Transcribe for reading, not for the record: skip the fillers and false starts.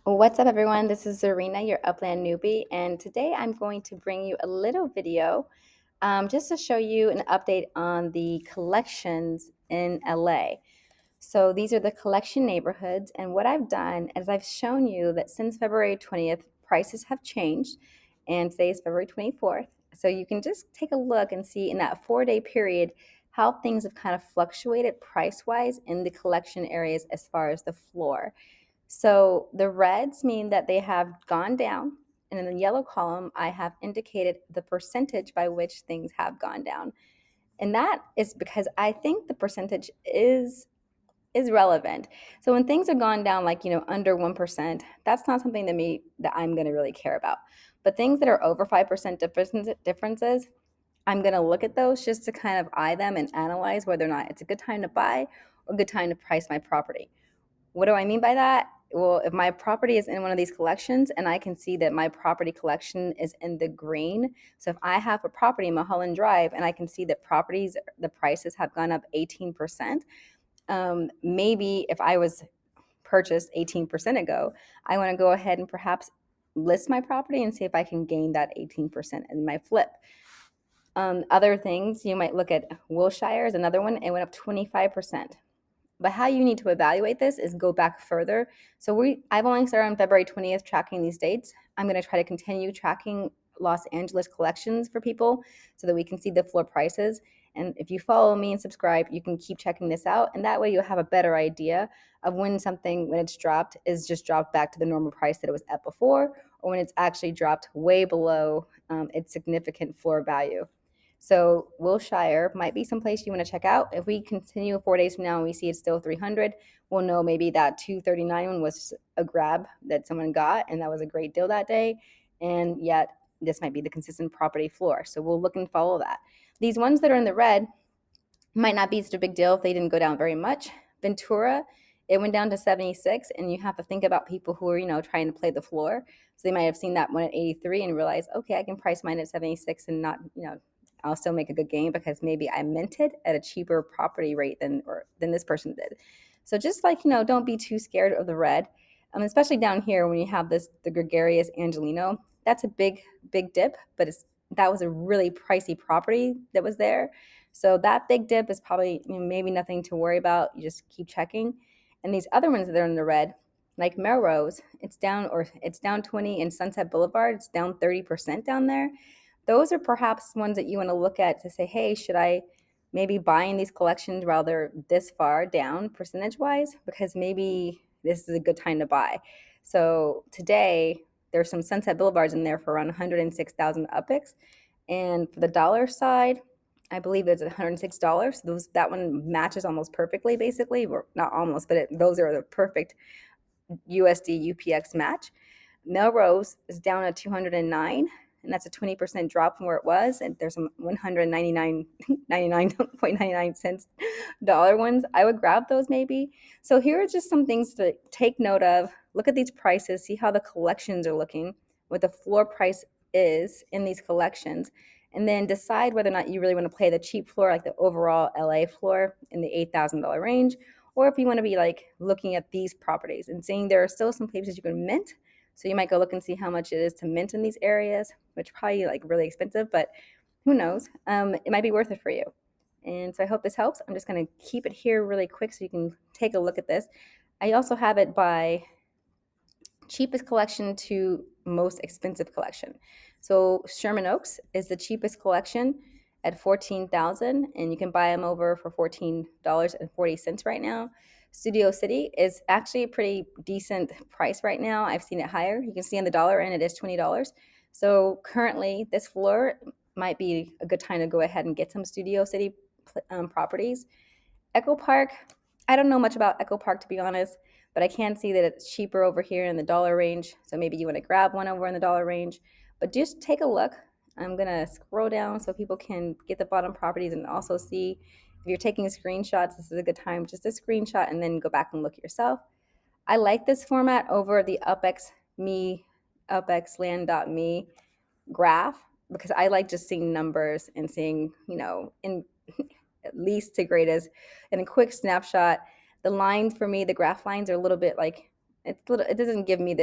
What's up, everyone? This is Zarina, your Upland newbie, and today I'm going to bring you a little video just to show you an update on the collections in LA. So these are the collection neighborhoods, and what I've done is I've shown you that since February 20th, prices have changed, and today is February 24th. So you can just take a look and see in that 4-day period how things have kind of fluctuated price-wise in the collection areas as far as the floor. So the reds mean that they have gone down, and in the yellow column, I have indicated the percentage by which things have gone down. And that is because I think the percentage is relevant. So when things are gone down like, under 1%, that's not something that I'm going to really care about. But things that are over 5% differences, I'm going to look at those just to kind of eye them and analyze whether or not it's a good time to buy or a good time to price my property. What do I mean by that? Well, if my property is in one of these collections and I can see that my property collection is in the green, so if I have a property in Mulholland Drive and I can see that the prices have gone up 18%, maybe if I was purchased 18% ago, I want to go ahead and perhaps list my property and see if I can gain that 18% in my flip. Other things, you might look at Wilshire is another one. It went up 25%. But how you need to evaluate this is go back further. So I've only started on February 20th tracking these dates. I'm going to try to continue tracking Los Angeles collections for people so that we can see the floor prices. And if you follow me and subscribe, you can keep checking this out. And that way you'll have a better idea of when something, when it's dropped, is just dropped back to the normal price that it was at before, or when it's actually dropped way below its significant floor value. So Wilshire might be someplace you want to check out. If we continue 4 days from now and we see it's still 300, we'll know maybe that 239 one was a grab that someone got, and that was a great deal that day. And yet this might be the consistent property floor. So we'll look and follow that. These ones that are in the red might not be such a big deal if they didn't go down very much. Ventura, it went down to 76, and you have to think about people who are, trying to play the floor. So they might have seen that one at 83 and realize, okay, I can price mine at 76 and not, I'll still make a good gain because maybe I minted at a cheaper property rate than this person did. So just like, don't be too scared of the red, especially down here when you have the gregarious Angelino. That's a big, big dip, but that was a really pricey property that was there. So that big dip is probably maybe nothing to worry about. You just keep checking. And these other ones that are in the red, like Melrose, it's down 20, and Sunset Boulevard, it's down 30% down there. Those are perhaps ones that you want to look at to say, hey, should I maybe buy in these collections while they're this far down percentage wise? Because maybe this is a good time to buy. So today, there's some Sunset Boulevards in there for around 106,000 UPIX. And for the dollar side, I believe it's $106. That one matches almost perfectly, basically, or not almost, but those are the perfect USD UPX match. Melrose is down at 209, and that's a 20% drop from where it was. And there's some 199.99 cents dollar ones. I would grab those maybe. So here are just some things to take note of. Look at these prices, see how the collections are looking, what the floor price is in these collections, and then decide whether or not you really want to play the cheap floor, like the overall LA floor in the $8,000 range, or if you want to be like looking at these properties and seeing there are still some places you can mint. So you might go look and see how much it is to mint in these areas, which probably like really expensive, but who knows? It might be worth it for you. And so I hope this helps. I'm just going to keep it here really quick so you can take a look at this. I also have it by cheapest collection to most expensive collection. So Sherman Oaks is the cheapest collection at $14,000, and you can buy them over for $14.40 right now. Studio City is actually a pretty decent price right now. I've seen it higher. You can see on the dollar end it is $20. So currently this floor might be a good time to go ahead and get some Studio City properties. Echo Park, I don't know much about Echo Park, to be honest, but I can see that it's cheaper over here in the dollar range. So maybe you want to grab one over in the dollar range, but just take a look. I'm going to scroll down so people can get the bottom properties and also see if you're taking screenshots. This is a good time just to screenshot and then go back and look yourself. I like this format over the upxland.me graph because I like just seeing numbers and seeing, in least to greatest in a quick snapshot. The lines for me, the graph lines are a little bit like, it doesn't give me the